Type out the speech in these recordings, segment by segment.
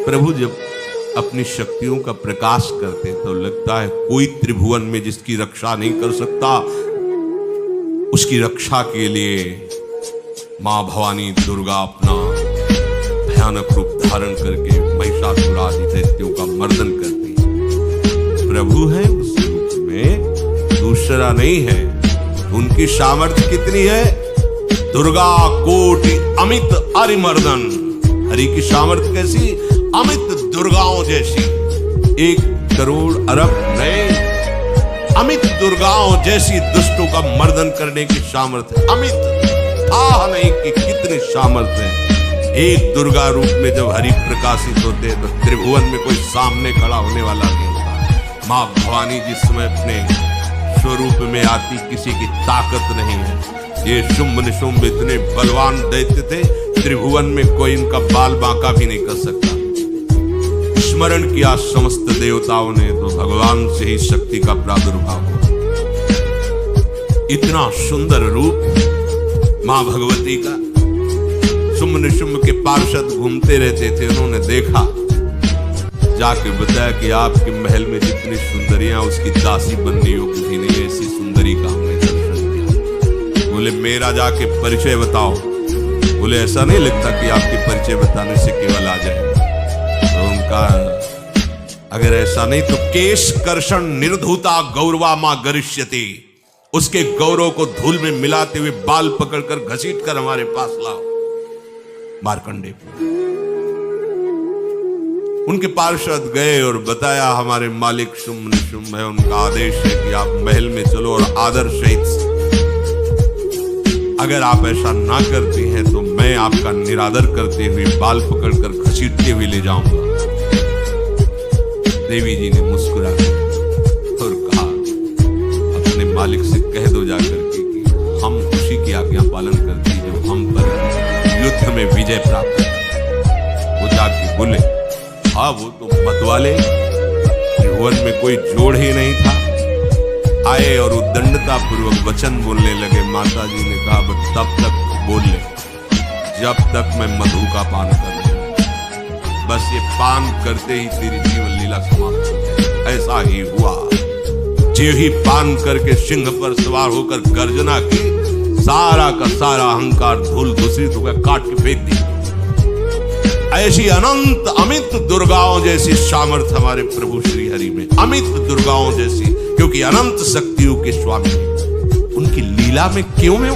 प्रभु जब अपनी शक्तियों का प्रकाश करते तो लगता है कोई त्रिभुवन में जिसकी रक्षा नहीं कर सकता, उसकी रक्षा के लिए मां भवानी दुर्गा अपना भयानक रूप धारण करके महिषासुर आदि दैत्यों का मर्दन करती है। प्रभु है उस रूप में, दूसरा नहीं है। उनकी सामर्थ्य कितनी है? दुर्गा कोटि अमित अरिमर्दन। हरि की सामर्थ्य कैसी? अमित दुर्गाओं जैसी। 1 करोड़ अरब नहीं, अमित दुर्गाओं जैसी दुष्टों का मर्दन करने की सामर्थ्य। अमित आह नहीं कि कितनी सामर्थ्य है। एक दुर्गा रूप में जब हरि प्रकाशित होते हैं तो त्रिभुवन में कोई सामने खड़ा होने वाला नहीं होता। मां भवानी जिस समय अपने स्वरूप में आती, किसी की ताकत नहीं है। ये शुंभ निशुंभ इतने बलवान दैत्य थे, त्रिभुवन में कोई इनका बाल बांका भी नहीं कर सकता। स्मरण किया समस्त देवताओं ने तो भगवान से ही शक्ति का प्रादुर्भाव हुआ। इतना सुंदर रूप मां भगवती का। शुंभ निशुंभ के पार्षद घूमते रहते थे, उन्होंने देखा, जाके बताया कि आपके महल में जितनी सुंदरियां उसकी दासी बनने योग्य भी नहीं, ऐसी सुंदरी का हमने दर्शन किया। बोले मेरा जाके परिचय बताओ। बोले ऐसा नहीं लगता कि आपके परिचय बताने से केवल आ जाए। तो उनका अगर ऐसा नहीं तो केश कर्षण निर्धूता गौरवा मां गरिष्यति। उसके गौरव को धूल में मिलाते हुए बाल पकड़कर घसीट कर हमारे पास लाओ। मार्कंडे उनके पार्षद गए और बताया हमारे मालिक शुंभ निशुंभ है, उनका आदेश है कि आप महल में चलो और आदर सहित, अगर आप ऐसा ना करती हैं तो मैं आपका निरादर करते हुए बाल पकड़कर घसीटते हुए ले जाऊंगा। देवी जी ने मुस्कुरा और कहा अपने मालिक से कह दो जाकर के कि हम उसी की आज्ञा पालन करती जो हम पर युद्ध में विजय प्राप्त कर। वो जाके बोले हाँ वो तो मतवाले, त्रिभुवन में कोई जोड़ ही नहीं था। आए और उद्दंडता पूर्वक वचन बोलने लगे। माता जी ने कहा बस तब तक बोल ले जब तक मैं मधु का पान कर लूं। बस ये पान करते ही तेरी जीवन लीला समाप्त हो जाए। ऐसा ही हुआ। जो ही पान करके सिंह पर सवार होकर गर्जना की, सारा का सारा अहंकार धूल धूसरित हो गया, काट के फेंक दी। ऐसी अनंत अमित दुर्गाओं जैसी सामर्थ्य हमारे प्रभु श्री हरि में, अमित दुर्गाओं जैसी, क्योंकि अनंत शक्तियों के स्वामी। उनकी लीला में क्यों में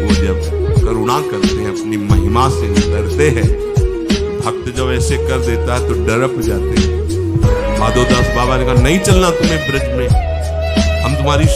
वो जब करुणा करते हैं, अपनी महिमा से डरते हैं। भक्त जब ऐसे कर देता है तो डरप जाते हैं। माधोदास बाबा ने कहा नहीं चलना तुम्हें ब्रज में, हम तुम्हारी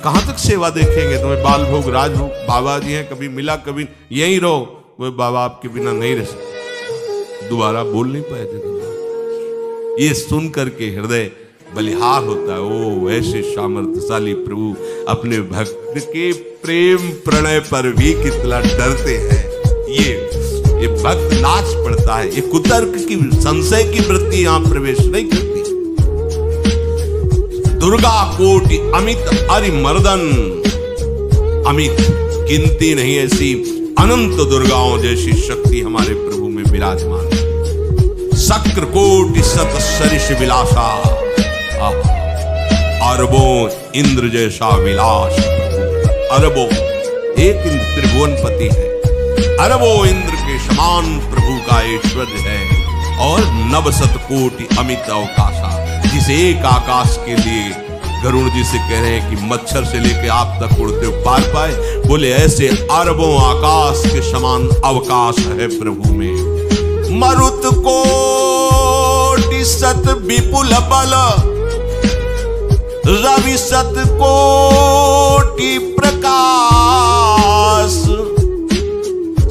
कहां तक सेवा देखेंगे, तुम्हें बाल भोग राजभोग। बाबा जी हैं, कभी मिला कभी यहीं रहो। वो बाबा आपके बिना नहीं रह सकते। दोबारा बोल नहीं पाए थे। ये सुन करके हृदय बलिहार होता है। ओ ऐसे सामर्थ्यशाली प्रभु अपने भक्त के प्रेम प्रणय पर भी कितना डरते हैं। ये भक्त नाच पड़ता है। ये कुतर्क की संशय की वृत्ति यहां प्रवेश नहीं करती। दुर्गा कोटि अमित अरिमर्दन। अमित गिनती नहीं, ऐसी अनंत दुर्गाओं जैसी शक्ति हमारे प्रभु में विराजमान है। शक्र कोटि सत सरिष विलासा। अरबों इंद्र जैसा विलास। अरबों एक इंद्र त्रिभुवनपति है। अरबों इंद्र के समान प्रभु का ऐश्वर्य है। और नवशत कोटि अमित अवकाशा। जिस एक आकाश के लिए गरुड़ जी से कह रहे हैं कि मच्छर से लेके आप तक उड़ते हो पार पाए, बोले ऐसे अरबों आकाश के समान अवकाश है प्रभु में। मरुत कोटि सत विपुल बल। रवि सत कोटि प्रकाश।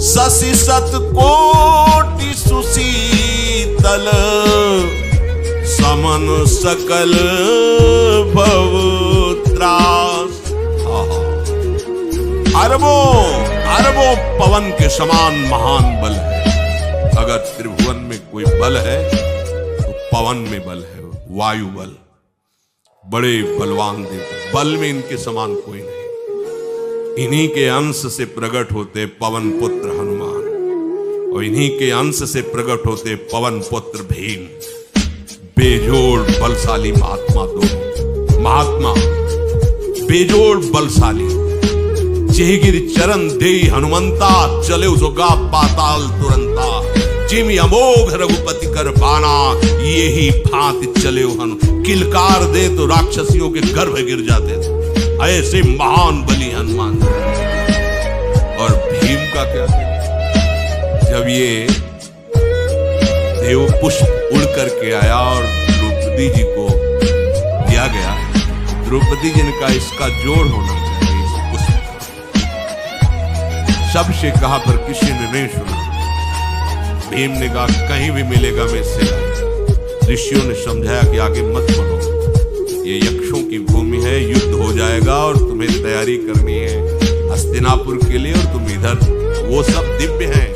शशि सत कोटि सुशीतल। समन सकल भव त्रास। अरबों पवन के समान महान बल है। अगर त्रिभुवन में कोई बल है तो पवन में बल है, वायु बल। बड़े बलवान देव, बल में इनके समान कोई नहीं। इन्हीं के अंश से प्रकट होते पवन पुत्र हनुमान। और इन्हीं के अंश से प्रकट होते पवन पुत्र भीम, बेजोड़ बलशाली महात्मा। दोनों महात्मा बेजोड़ बलशाली, जेगिर चरण दे हनुमंता, चले उसोगा पाताल तुरंता। जिमि अमोघ रघुपति कर बाना, ये ही भांति चले हनु। किलकार दे तो राक्षसियों के गर्भ गिर जाते थे, ऐसे महान बली हनुमान। और भीम का क्या है, जब ये देव पुष्प उड़ करके आया और द्रौपदी जी को दिया गया, द्रौपदी जी ने कहा इसका जोड़ होना चाहिए इस पुष्प का। सबसे कहा पर किसी ने नहीं सुना। भीम ने कहा कहीं भी मिलेगा मैं इससे लाऊंगा। ऋषियों ने समझाया कि आगे मत बढ़ो, ये यक्षों की भूमि है, युद्ध हो जाएगा और तुम्हें तैयारी करनी है हस्तिनापुर के लिए, और तुम इधर। वो सब दिव्य हैं,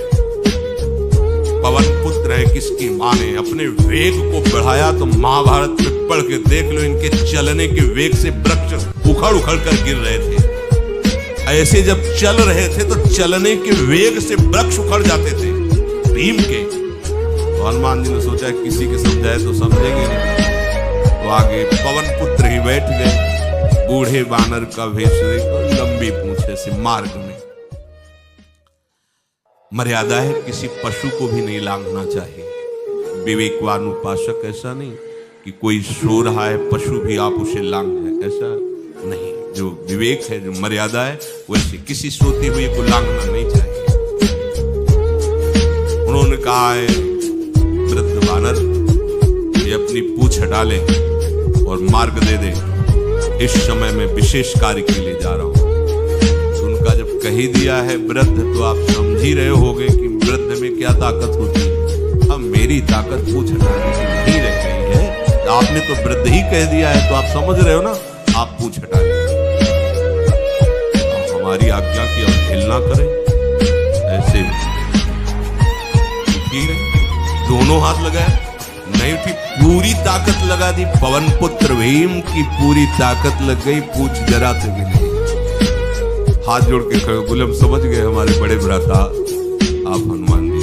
पवन पुत्र है, किसकी मां ने अपने वेग को बढ़ाया। तो महाभारत में पढ़ के देख लो, इनके चलने के वेग से वृक्ष उखड़ उखड़ कर गिर रहे थे। ऐसे जब चल रहे थे तो चलने के वेग से वृक्ष उखड़ जाते थे भीम के। तो हनुमान जी ने सोचा किसी के समझाए तो समझेंगे नहीं, तो आगे पवन पुत्र ही बैठ गए। बूढ़े बानर का भेष लेकर लंबी पूंछे से मार्ग में। मर्यादा है, किसी पशु को भी नहीं लांघना चाहिए। विवेकवान उपासक ऐसा नहीं कि कोई सो रहा है पशु भी आप उसे लांघ जाए, ऐसा नहीं। जो विवेक है, जो मर्यादा है, वैसे किसी सोती हुई को लांघना नहीं चाहिए। उन्होंने कहा है वृद्ध बानर, ये अपनी पूंछ हटा ले और मार्ग दे दे, इस समय मैं विशेष कार्य के लिए जा रहा हूं। उनका जब कही दिया है वृद्ध, तो आप समझ ही रहे होगे कि वृद्ध में क्या ताकत होती है। अब मेरी ताकत पूंछ हटाने की नहीं रह गई है, आपने तो वृद्ध ही कह दिया है, तो आप समझ रहे हो ना, आप पूंछ हटा लीजिए। हमारी आज्ञा की अवहेलना करें, ऐसे दोनों हाथ लगाया, नहीं उठी, पूरी ताकत लगा दी। पवन पुत्र भीम की पूरी ताकत लग गई, पूछ जरा से भी नहीं। हाथ जोड़ के खड़े बोले हम समझ गए हमारे बड़े भ्राता आप हनुमान जी,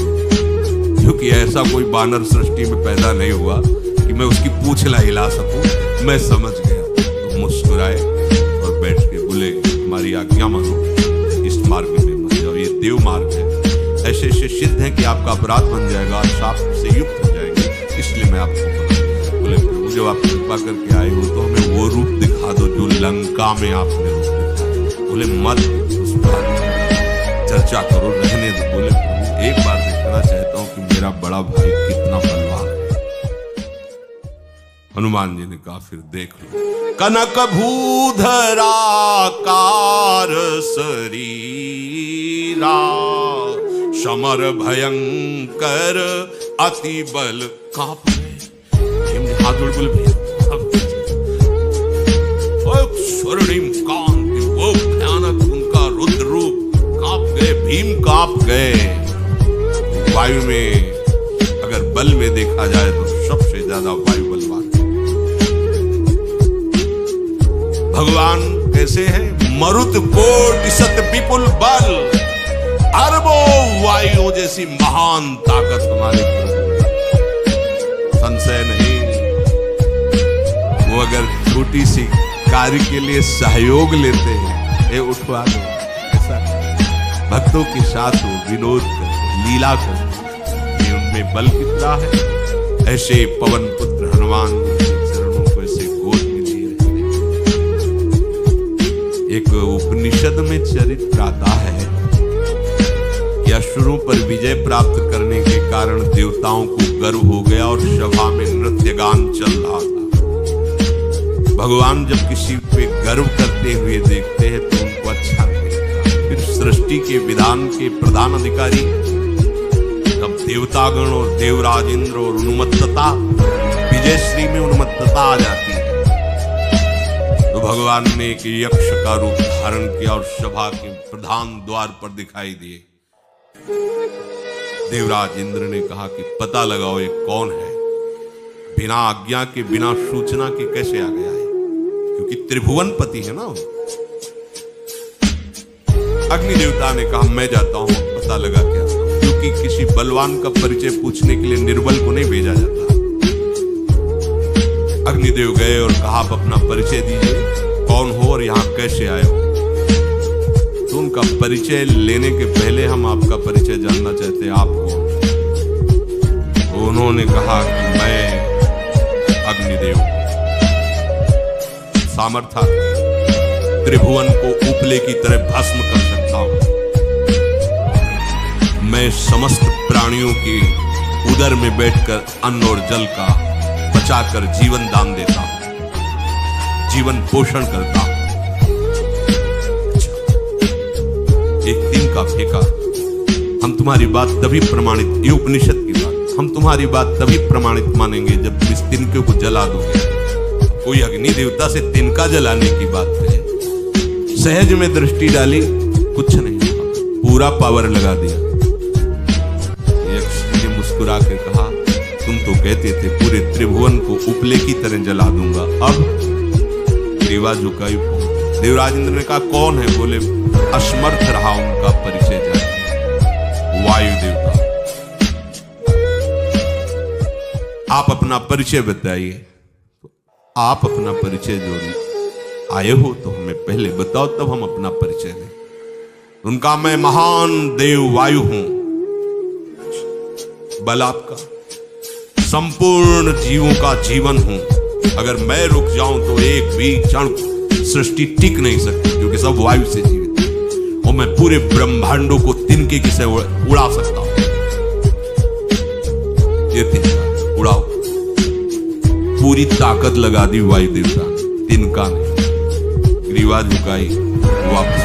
क्योंकि ऐसा कोई बानर सृष्टि में पैदा नहीं हुआ कि मैं उसकी पूंछ ला हिला सकूं। मैं समझ गया। तो मुस्कुराए और बैठ के बोले हमारी आज्ञा मानो, इस मार्ग में मत जाओ, ये देव मार्ग है। ऐसे ऐसे सिद्ध है कि आपका अपराध बन जाएगा, आप शाप से युक्त हो जाएंगे, इसलिए मैं आपको बोले प्रभु जब आप कृपा करके आए हो तो हमें वो रूप दिखा दो जो लंका में आपने रूप दिखाया। बोले मत उस बात चर्चा करो, रहने दो। बोले प्रभु एक बार देखना चाहता हूं कि मेरा बड़ा भाई कितना बलवान है। हनुमान जी ने कहा फिर देख लो। कनक भूधरा कार शरीरा, समर भयंकर अति बल काप गए। हाथ जोड़ बोले भैया स्वर्णिम कांति, वो भयानक उनका रुद्र रूप, काप गए। भीम काप गए। वायु में अगर बल में देखा जाए तो सबसे ज्यादा वायु बलवान। भगवान कैसे हैं? मरुत कोटि सत विपुल बल, अरबों वायु जैसी महान ताकत हमारे प्रभु। संशय नहीं, वो अगर छोटी सी कार्य के लिए सहयोग लेते हैं, ये उठवा दो, ऐसा भक्तों के साथ वो विनोद करते, लीला करते, उनमें बल कितना है। ऐसे पवन पुत्र हनुमान चरणों को ऐसे गोद में लिए रहते। एक उपनिषद में चरित्र आता है, असुरों पर विजय प्राप्त करने के कारण देवताओं को गर्व हो गया और सभा में नृत्य गान चल रहा था। भगवान जब किसी पे गर्व करते हुए देखते हैं तो उनको अच्छा नहीं लगता। फिर सृष्टि के विधान के प्रधान अधिकारी तब देवतागण और देवराज इंद्र और उन्मत्तता, विजयश्री में उन्मत्तता आ जाती है। तो भगवान ने एक यक्ष का रूप धारण किया और सभा के प्रधान द्वार पर दिखाई दिए। देवराज इंद्र ने कहा कि पता लगाओ ये कौन है, बिना आज्ञा के बिना सूचना के कैसे आ गया है, क्योंकि त्रिभुवन पति है ना। अग्नि देवता ने कहा मैं जाता हूं, पता लगा क्या। क्योंकि किसी बलवान का परिचय पूछने के लिए निर्बल को नहीं भेजा जाता। अग्निदेव गए और कहा आप अपना परिचय दीजिए, कौन हो और यहां कैसे आए हो। तो उनका परिचय लेने के पहले हम आपका परिचय जानना चाहते हैं, आप कौन। तो उन्होंने कहा कि मैं अग्निदेव, सामर्था त्रिभुवन को उपले की तरह भस्म कर सकता हूं। मैं समस्त प्राणियों के उदर में बैठकर अन्न और जल का बचाकर जीवन दान देता हूं, जीवन पोषण करता हूं। एक दिन का फेंका, हम तुम्हारी बात तभी प्रमाणित, ये उपनिषद की बात, हम तुम्हारी बात तभी प्रमाणित मानेंगे जब इस तिनके को जला दोगे। कोई अग्नि देवता से तिनका जलाने की बात है। सहज में दृष्टि डाली, कुछ नहीं हुआ, पूरा पावर लगा दिया। यक्ष ने मुस्कुरा के कहा तुम तो कहते थे पूरे त्रिभुवन को उपले की तरह जला दूंगा, अब ग्रीवा झुकाई। देवराज इंद्र ने कहा कौन है। बोले असमर्थ रहा उनका परिचय जाने। वायु देवता, आप अपना परिचय बताइए। आप अपना परिचय जो आए हो तो हमें पहले बताओ, तब हम अपना परिचय दें। उनका मैं महान देव वायु हूं, बल आपका, संपूर्ण जीवों का जीवन हूं। अगर मैं रुक जाऊं तो एक भी क्षण सृष्टि टिक नहीं सकती, क्योंकि सब वायु से जीवित है। और मैं पूरे ब्रह्मांडों को तिनके की से उड़ा सकता हूं। ये तिनका उड़ाओ। पूरी ताकत लगा दी वायु देवता ने, तिनका ने। ग्रीवा झुकाई, वापस।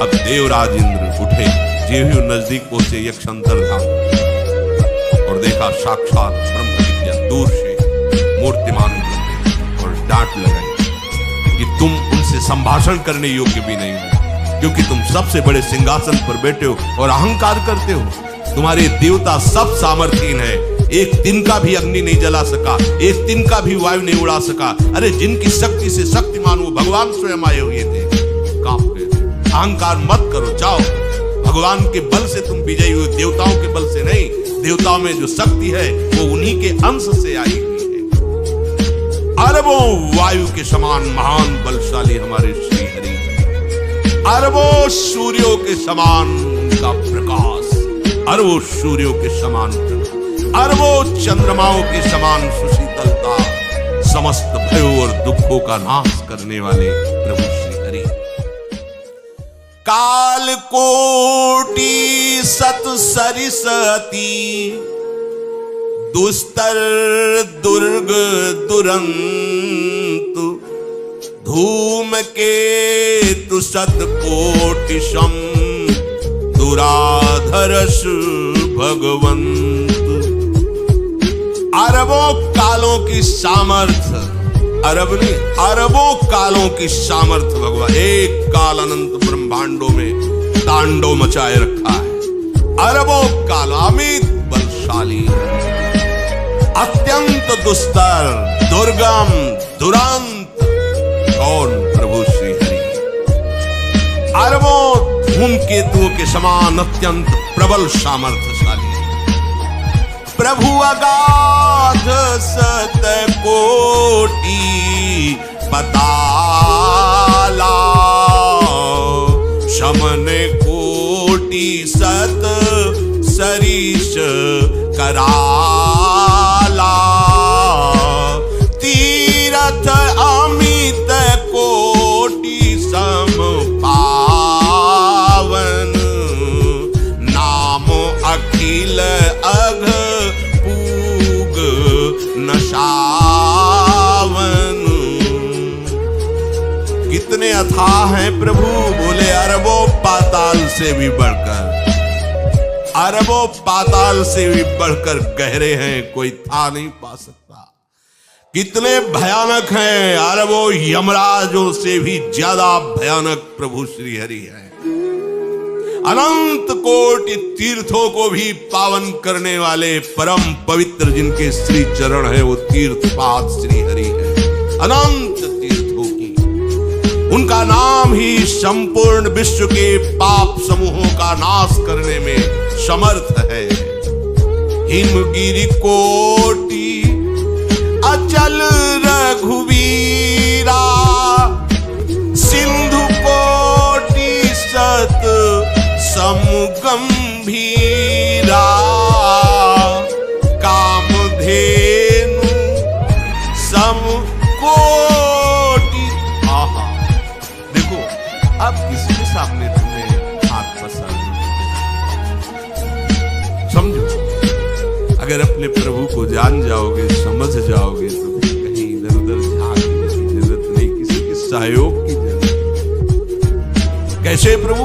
अब देवराज इंद्र उठे, जेहू नजदीक पहुंचे यक्ष अंतर्धाम और देखा साक्षात ब्रह्म विद्या दूर से मूर्तिमान और डांट लगाई कि तुम उनसे संभाषण करने योग्य भी नहीं हो, क्योंकि तुम सबसे बड़े सिंहासन पर बैठे हो और अहंकार करते हो। तुम्हारे देवता सब सामर्थ्यहीन है, एक तिनका भी अग्नि नहीं जला सका, एक तिनका भी वायु नहीं उड़ा सका। अरे जिनकी शक्ति से शक्तिमान वो भगवान स्वयं आए हुए थे, कांप गए। अहंकार मत करो, जाओ। भगवान के बल से तुम विजयी हो, देवताओं के बल से नहीं। देवताओं में जो शक्ति है वो उन्हीं के अंश से आई हुई है। अरबों वायु के समान महान बलशाली हमारे श्री हरि, अरबों सूर्यों के समान उनका प्रकाश, अरबों सूर्यों के समान प्रकाश, अरबों चंद्रमाओं के समान सुशीतलता, समस्त भयों और दुखों का नाश करने वाले प्रभु श्री हरि। काल कोटि सत सरिसती, दुस्तर दुर्ग दुरंत, धूम केतु सत कोटि सम, दुराधरस भगवंत। अरबों कालों की सामर्थ्य, अरब नहीं अरबों कालों की सामर्थ्य भगवान एक काल अनंत ब्रह्मांडों में तांडव मचाए रखा है। अरबों काल अमित बलशाली, अत्यंत दुस्तर, दुर्गम, दुरंत। कौन? प्रभु श्री हरि। अरबों धूमकेतुओं के समान अत्यंत प्रबल सामर्थ्यशाली प्रभु, अगाध सत कोटि पताला, शमन कोटि सत सरीश कराला, तीरथ अमित कोटि सम पावन, नाम अखिल अघ पूग नशावन। कितने अथाह हैं प्रभु। बोले अरबों पाताल से भी बढ़कर, अरबों पाताल से भी बढ़कर गहरे हैं, कोई था नहीं पा सकता। कितने भयानक हैं, अरबों यमराजों से भी ज्यादा भयानक प्रभु श्री हरि है। अनंत कोटि तीर्थों को भी पावन करने वाले परम पवित्र जिनके श्री चरण है, वो तीर्थपाद श्री हरि है। अनंत तीर्थों की, उनका नाम ही संपूर्ण विश्व के पाप समूहों का नाश करने में समर्थ है। हिमगिरि कोटि अचल रघुवीरा, सिंधु कोटि सत समगंभीरा, कामधेनु सम कोटि। आहा, देखो अब किसके सामने तुम्हें हाथ पसार, समझो। अगर अपने प्रभु को जान जाओगे, समझ जाओगे, तो कहीं इधर उधर झांकने की जरूरत नहीं, किसी के सहयोग की जरूरत नहीं। कैसे प्रभु?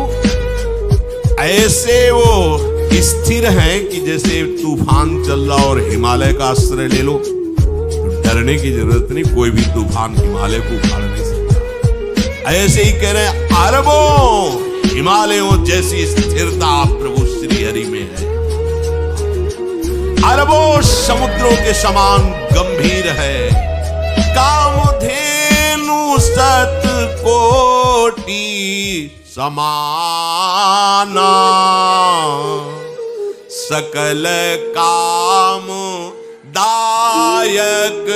ऐसे वो स्थिर हैं कि जैसे तूफान चल रहा और हिमालय का आश्रय ले लो, तो डरने की जरूरत नहीं, कोई भी तूफान हिमालय को उखाड़ नहीं सकता। ऐसे ही कह रहे हैं, अरबों हिमालयों जैसी स्थिरता प्रभु श्री हरि में है। अरबों समुद्रों के समान गंभीर है। कामधेनु सत कोटि समाना, सकल काम दायक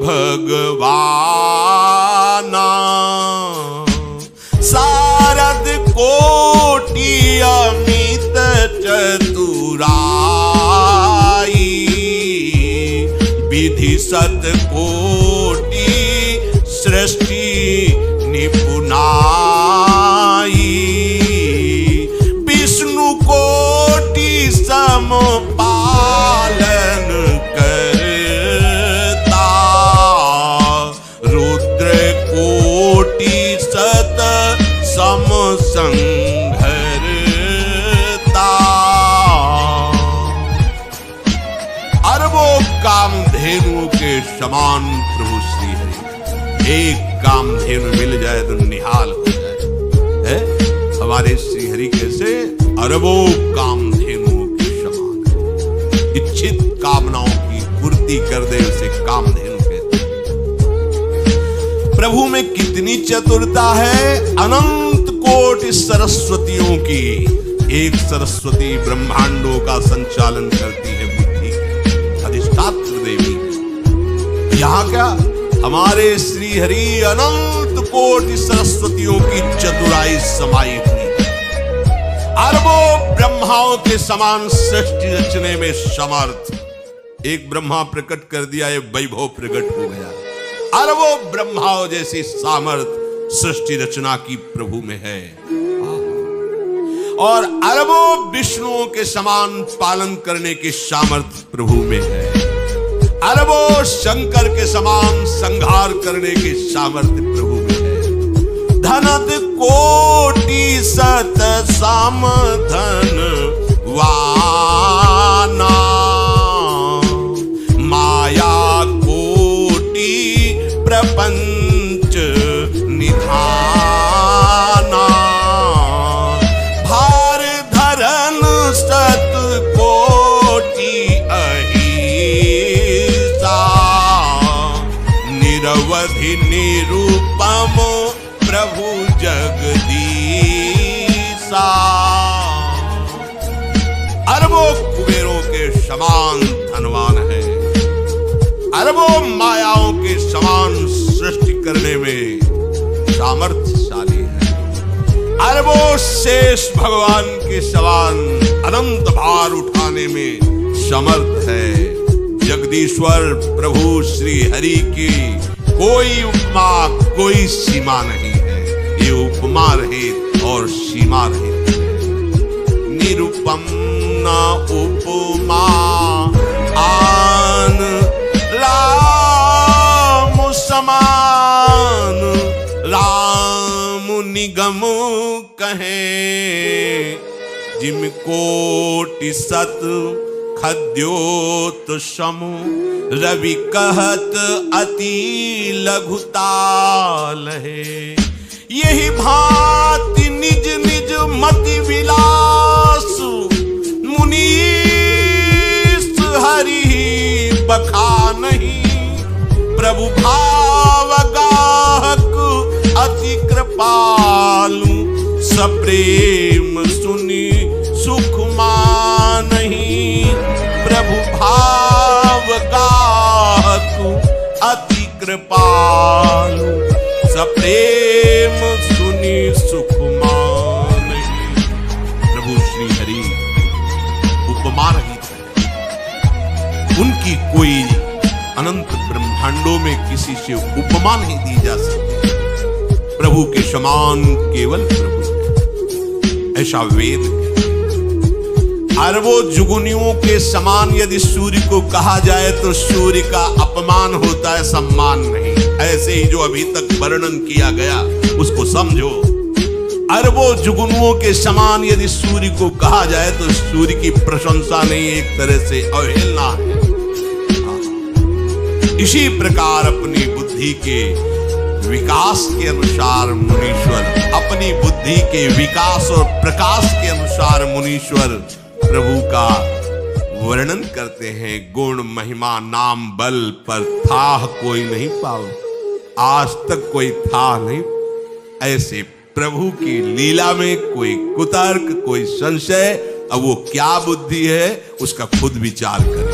भगवाना, सारद कोटि अमित चतुराई, विधि सत कोटि सृष्टि निपुणाई, विष्णु कोटि सम पालन करता, रुद्र कोटि सत सम संघरता। अरबों कामधेनु के समान प्रभु श्री हरि, एक कामधेनु मिल जाए तो निहाल हो जाए। है हमारे श्री हरि कैसे? अरबों कामधेनु के समान, इच्छित कामनाओं की पूर्ति कर दे उसे कामधेनु कहते हैं। प्रभु में कितनी चतुरता है, अनंत कोटि सरस्वतियों की एक सरस्वती ब्रह्मांडों का संचालन करती है, बुद्धि अधिष्ठात्र देवी। यहां क्या हमारे श्री हरि अनंत कोटि सरस्वतियों की चतुराई समाई हुई, अरबों ब्रह्माओं के समान सृष्टि रचने में समर्थ। एक ब्रह्मा प्रकट कर दिया, ये वैभव प्रकट हो गया। अरबों ब्रह्माओं जैसी सामर्थ सृष्टि रचना की प्रभु में है, और अरबों विष्णुओं के समान पालन करने की सामर्थ प्रभु में है। अरबों शंकर के समान संहार करने की सामर्थ्य प्रभु में है। धनद कोटि सत समधन वाना, माया कोटि प्रपंच निधाना, भार धरन सत कोटि अहिसा, निरवधि निरूपम प्रभु जगदीसा। अरबों कुबेरों के समान धनवान है, अरबों मायाओं के समान सृष्टि करने में सामर्थ्यशाली है। अरबों शेष भगवान के समान अनंत भार उठाने में समर्थ है। जगदीश्वर प्रभु श्री हरि की कोई उपमा कोई सीमा नहीं है, ये उपमा रहित और सीमा रहित है। निरुपम न उपमा आन राम समान, राम निगम कहे जिम कोटि सत खद्योत समु, रवि कहत अति लघुताल है। यही भांति निज निज मति विलास, मुनीस हरि बखा नहीं। प्रभु भाव गाहक अति कृपालु, सप्रेम सुनी सुख मानहि, प्रभु भाव गातु अति कृपालु, सप्रेम सुनी सुख मानहि। प्रभु श्री हरि उपमा रहित है, उनकी कोई अनंत ब्रह्मांडों में किसी से उपमा नहीं दी जा सकती। प्रभु के समान केवल प्रभु है, ऐसा वेद है। अरबों जुगुनियों के समान यदि सूर्य को कहा जाए तो सूर्य का अपमान होता है, सम्मान नहीं। ऐसे ही जो अभी तक वर्णन किया गया उसको समझो। अरबों जुगनुओं के समान यदि सूर्य को कहा जाए तो सूर्य की प्रशंसा नहीं, एक तरह से अवहेलना है। इसी प्रकार अपनी बुद्धि के विकास के अनुसार मुनीश्वर, अपनी बुद्धि के विकास और प्रकाश के अनुसार मुनीश्वर प्रभु का वर्णन करते हैं। गुण महिमा नाम बल पर थाह कोई नहीं पाओ, आज तक कोई था नहीं। ऐसे प्रभु की लीला में कोई कुतर्क, कोई संशय, अब वो क्या बुद्धि है उसका खुद विचार करें।